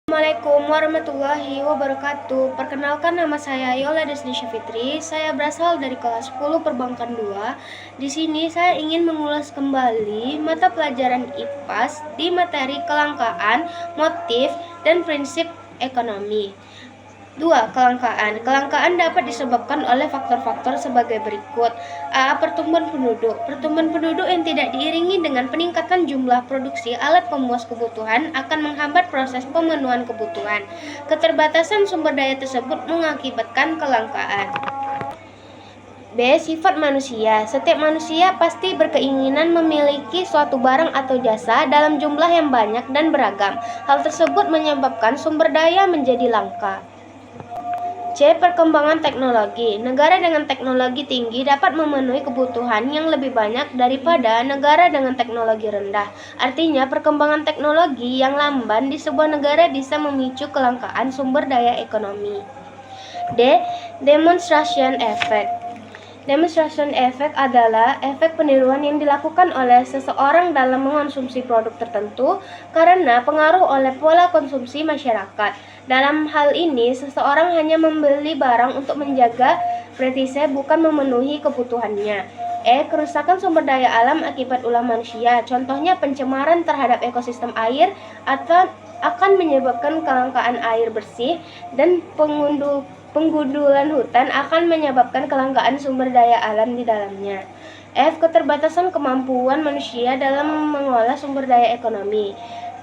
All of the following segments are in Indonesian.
Assalamualaikum warahmatullahi wabarakatuh. Perkenalkan, nama saya Yola Desnisha Fitri. Saya berasal dari kelas 10 Perbankan 2. Di sini saya ingin mengulas kembali mata pelajaran IPAS di materi kelangkaan, motif, dan prinsip ekonomi. 2. Kelangkaan. Kelangkaan dapat disebabkan oleh faktor-faktor sebagai berikut. A. Pertumbuhan penduduk. Pertumbuhan penduduk yang tidak diiringi dengan peningkatan jumlah produksi alat pemuas kebutuhan akan menghambat proses pemenuhan kebutuhan. Keterbatasan sumber daya tersebut mengakibatkan kelangkaan. B. Sifat manusia. Setiap manusia pasti berkeinginan memiliki suatu barang atau jasa dalam jumlah yang banyak dan beragam. Hal tersebut menyebabkan sumber daya menjadi langka. C. Perkembangan teknologi. Negara dengan teknologi tinggi dapat memenuhi kebutuhan yang lebih banyak daripada negara dengan teknologi rendah. Artinya, perkembangan teknologi yang lamban di sebuah negara bisa memicu kelangkaan sumber daya ekonomi. D. Demonstration effect. Demonstration effect adalah efek peniruan yang dilakukan oleh seseorang dalam mengonsumsi produk tertentu karena pengaruh oleh pola konsumsi masyarakat. Dalam hal ini, seseorang hanya membeli barang untuk menjaga prestise, bukan memenuhi kebutuhannya. E. Kerusakan sumber daya alam akibat ulah manusia. Contohnya, pencemaran terhadap ekosistem air atau akan menyebabkan kelangkaan air bersih, dan penggundulan hutan akan menyebabkan kelangkaan sumber daya alam di dalamnya. F. Keterbatasan kemampuan manusia dalam mengolah sumber daya ekonomi.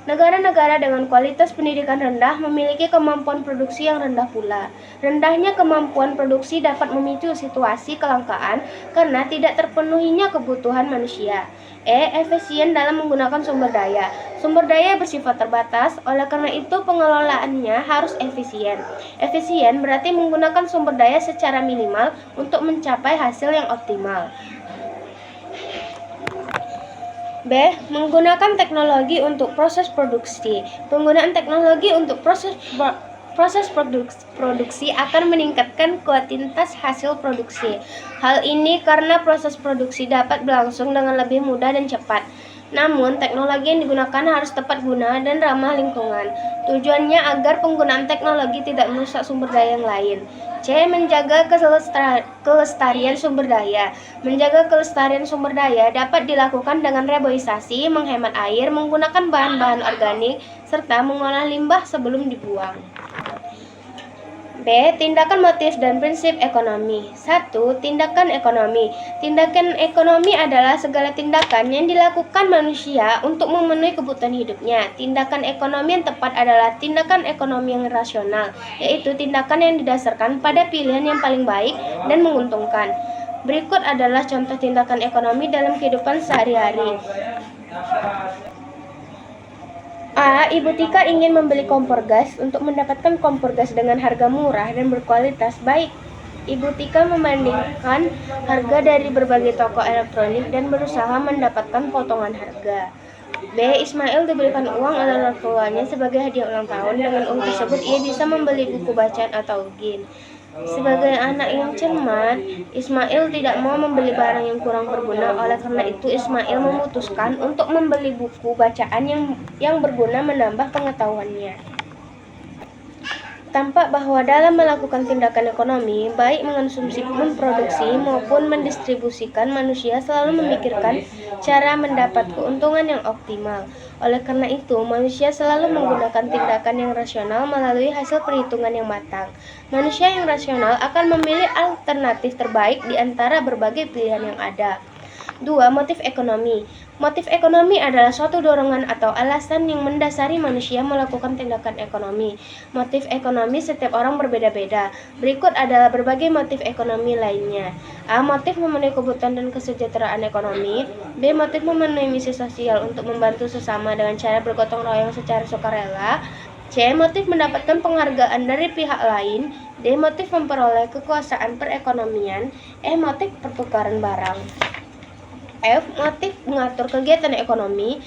Negara-negara dengan kualitas pendidikan rendah memiliki kemampuan produksi yang rendah pula. Rendahnya kemampuan produksi dapat memicu situasi kelangkaan karena tidak terpenuhinya kebutuhan manusia. E. Efisien dalam menggunakan sumber daya. Sumber daya bersifat terbatas, oleh karena itu pengelolaannya harus efisien. Efisien berarti menggunakan sumber daya secara minimal untuk mencapai hasil yang optimal. B. Menggunakan teknologi untuk proses produksi. Penggunaan teknologi untuk proses produksi akan meningkatkan kuantitas hasil produksi. Hal ini karena proses produksi dapat berlangsung dengan lebih mudah dan cepat. Namun, teknologi yang digunakan harus tepat guna dan ramah lingkungan. Tujuannya agar penggunaan teknologi tidak merusak sumber daya yang lain. C. Menjaga kelestarian sumber daya. Menjaga kelestarian sumber daya dapat dilakukan dengan reboisasi, menghemat air, menggunakan bahan-bahan organik, serta mengolah limbah sebelum dibuang. B. Tindakan motif dan prinsip ekonomi. 1. Tindakan ekonomi. Tindakan ekonomi adalah segala tindakan yang dilakukan manusia untuk memenuhi kebutuhan hidupnya. Tindakan ekonomi yang tepat adalah tindakan ekonomi yang rasional, yaitu tindakan yang didasarkan pada pilihan yang paling baik dan menguntungkan. Berikut adalah contoh tindakan ekonomi dalam kehidupan sehari-hari. A. Ibu Tika ingin membeli kompor gas. Untuk mendapatkan kompor gas dengan harga murah dan berkualitas baik, Ibu Tika membandingkan harga dari berbagai toko elektronik dan berusaha mendapatkan potongan harga. B. Ismail diberikan uang oleh orang tuanya sebagai hadiah ulang tahun. Dengan uang tersebut ia bisa membeli buku bacaan atau game. Sebagai anak yang cermat, Ismail tidak mau membeli barang yang kurang berguna. Oleh karena itu, Ismail memutuskan untuk membeli buku bacaan yang berguna menambah pengetahuannya. Tampak bahwa dalam melakukan tindakan ekonomi, baik mengonsumsi, memproduksi, maupun mendistribusikan, manusia selalu memikirkan cara mendapat keuntungan yang optimal. Oleh karena itu, manusia selalu menggunakan tindakan yang rasional melalui hasil perhitungan yang matang. Manusia yang rasional akan memilih alternatif terbaik di antara berbagai pilihan yang ada. 2. Motif ekonomi. Motif ekonomi adalah suatu dorongan atau alasan yang mendasari manusia melakukan tindakan ekonomi. Motif ekonomi setiap orang berbeda-beda. Berikut adalah berbagai motif ekonomi lainnya. A. Motif memenuhi kebutuhan dan kesejahteraan ekonomi. B. Motif memenuhi misi sosial untuk membantu sesama dengan cara bergotong royong secara sukarela. C. Motif mendapatkan penghargaan dari pihak lain. D. Motif memperoleh kekuasaan perekonomian. E. Motif pertukaran barang. F. Motif mengatur kegiatan ekonomi.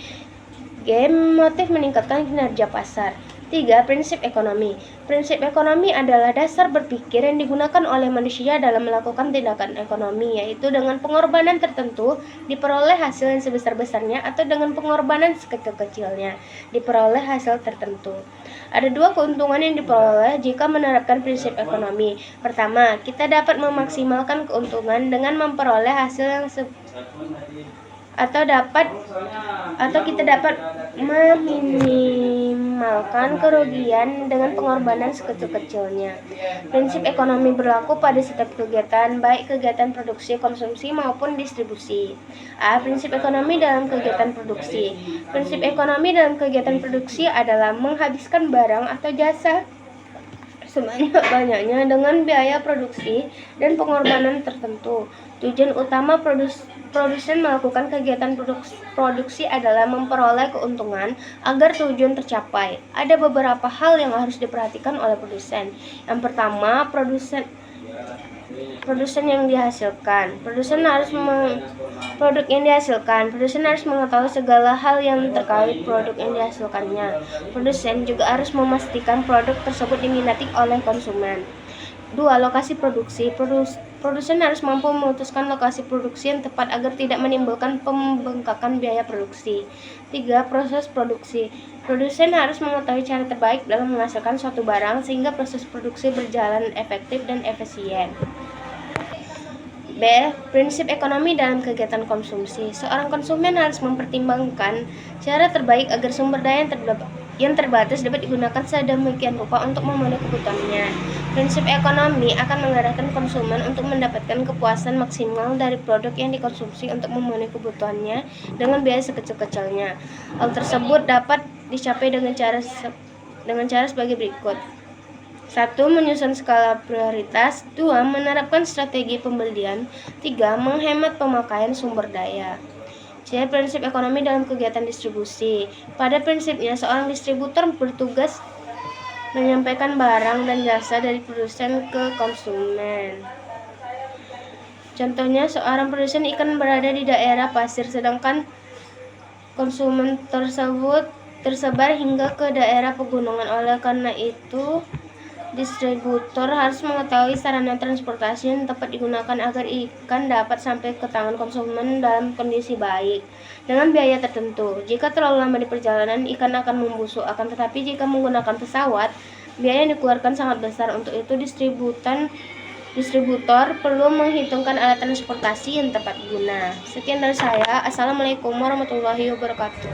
G. Motif meningkatkan kinerja pasar. 3. Prinsip ekonomi. Prinsip ekonomi adalah dasar berpikir yang digunakan oleh manusia dalam melakukan tindakan ekonomi, yaitu dengan pengorbanan tertentu diperoleh hasil yang sebesar-besarnya atau dengan pengorbanan sekecil-kecilnya diperoleh hasil tertentu. Ada dua keuntungan yang diperoleh jika menerapkan prinsip ekonomi. Pertama, kita dapat memaksimalkan keuntungan dengan memperoleh hasil yang atau kita dapat meminimalkan kerugian dengan pengorbanan sekecil-kecilnya. Prinsip ekonomi berlaku pada setiap kegiatan, baik kegiatan produksi, konsumsi maupun distribusi. A. Prinsip ekonomi dalam kegiatan produksi. Prinsip ekonomi dalam kegiatan produksi adalah menghabiskan barang atau jasa sebanyak-banyaknya dengan biaya produksi dan pengorbanan tertentu. Tujuan utama produsen melakukan kegiatan produksi adalah memperoleh keuntungan agar tujuan tercapai. Ada beberapa hal yang harus diperhatikan oleh produsen. Yang pertama, produsen yang dihasilkan. Produsen harus mengetahui segala hal yang terkait produk yang dihasilkannya. Produsen juga harus memastikan produk tersebut diminati oleh konsumen. 2. Lokasi produksi. Produsen harus mampu memutuskan lokasi produksi yang tepat agar tidak menimbulkan pembengkakan biaya produksi. 3. Proses produksi. Produsen harus mengetahui cara terbaik dalam menghasilkan suatu barang sehingga proses produksi berjalan efektif dan efisien. B. Prinsip ekonomi dalam kegiatan konsumsi. Seorang konsumen harus mempertimbangkan cara terbaik agar sumber daya yang terbatas dapat digunakan sedemikian rupa untuk memenuhi kebutuhannya. Prinsip ekonomi akan mengarahkan konsumen untuk mendapatkan kepuasan maksimal dari produk yang dikonsumsi untuk memenuhi kebutuhannya dengan biaya sekecil-kecilnya. Hal tersebut dapat dicapai dengan cara sebagai berikut. 1. Menyusun skala prioritas. 2. Menerapkan strategi pembelian. 3. Menghemat pemakaian sumber daya. C. Prinsip ekonomi dalam kegiatan distribusi. Pada prinsipnya, seorang distributor bertugas menyampaikan barang dan jasa dari produsen ke konsumen. Contohnya, seorang produsen ikan berada di daerah pasir, sedangkan konsumen tersebut tersebar hingga ke daerah pegunungan. Oleh karena itu, distributor harus mengetahui sarana transportasi yang tepat digunakan agar ikan dapat sampai ke tangan konsumen dalam kondisi baik dengan biaya tertentu. Jika terlalu lama di perjalanan, ikan akan membusuk. Akan tetapi jika menggunakan pesawat, biaya yang dikeluarkan sangat besar. Untuk itu, distributor perlu menghitungkan alat transportasi yang tepat guna. Sekian dari saya. Assalamualaikum warahmatullahi wabarakatuh.